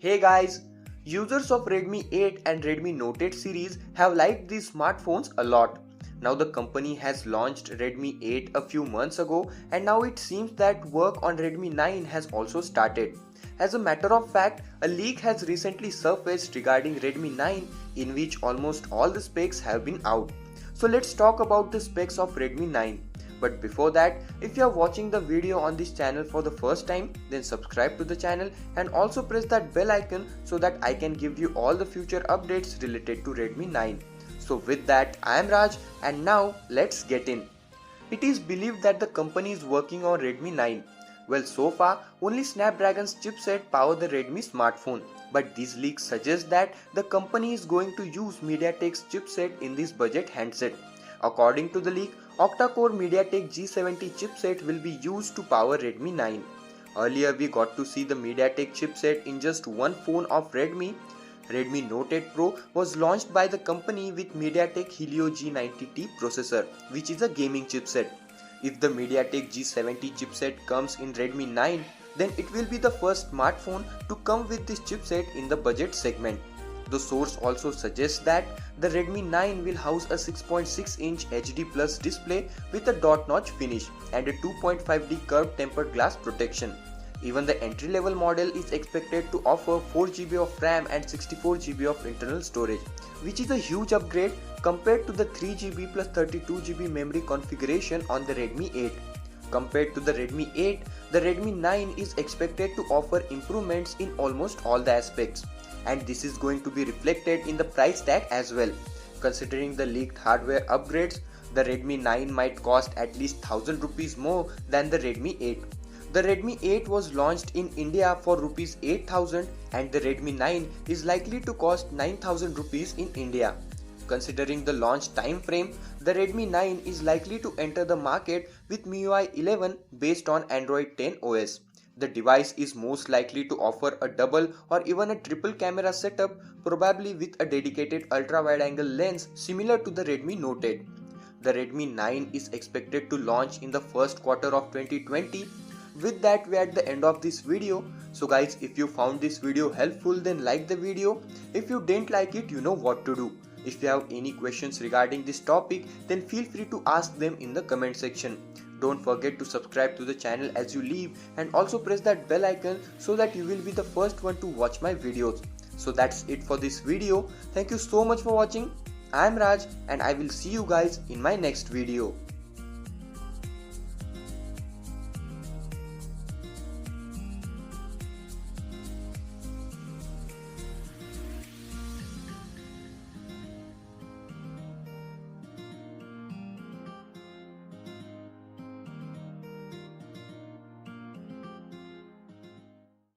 Hey guys, users of Redmi 8 and Redmi Note 8 series have liked these smartphones a lot. Now the company has launched Redmi 8 a few months ago and now it seems that work on Redmi 9 has also started. As a matter of fact, a leak has recently surfaced regarding Redmi 9 in which almost all the specs have been out. So let's talk about the specs of Redmi 9. But before that, if you are watching the video on this channel for the first time, then subscribe to the channel and also press that bell icon so that I can give you all the future updates related to Redmi 9. So with that, I am Raj and now let's get in. It is believed that the company is working on Redmi 9. Well, so far only Snapdragon's chipset power the Redmi smartphone, but these leaks suggest that the company is going to use MediaTek's chipset in this budget handset. According to the leak, Octa Core MediaTek G70 chipset will be used to power Redmi 9. Earlier we got to see the MediaTek chipset in just one phone of Redmi. Redmi Note 8 Pro was launched by the company with MediaTek Helio G90T processor, which is a gaming chipset. If the MediaTek G70 chipset comes in Redmi 9, then it will be the first smartphone to come with this chipset in the budget segment. The source also suggests that the Redmi 9 will house a 6.6-inch HD Plus display with a dot notch finish and a 2.5D curved tempered glass protection. Even the entry-level model is expected to offer 4GB of RAM and 64GB of internal storage, which is a huge upgrade compared to the 3GB plus 32GB memory configuration on the Redmi 8. Compared to the Redmi 8, the Redmi 9 is expected to offer improvements in almost all the aspects. And this is going to be reflected in the price tag as well. Considering the leaked hardware upgrades, the Redmi 9 might cost at least 1000 rupees more than the Redmi 8. The Redmi 8 was launched in India for rupees 8000 and the Redmi 9 is likely to cost 9000 rupees in India. Considering the launch time frame, the Redmi 9 is likely to enter the market with MIUI 11 based on Android 10 OS. The device is most likely to offer a double or even a triple camera setup, probably with a dedicated ultra-wide-angle lens similar to the Redmi Note 8. The Redmi 9 is expected to launch in the first quarter of 2020. With that, we are at the end of this video. So guys, if you found this video helpful, then like the video. If you didn't like it, you know what to do. If you have any questions regarding this topic, then feel free to ask them in the comment section. Don't forget to subscribe to the channel as you leave and also press that bell icon so that you will be the first one to watch my videos. So that's it for this video. Thank you so much for watching. I am Raj and I will see you guys in my next video.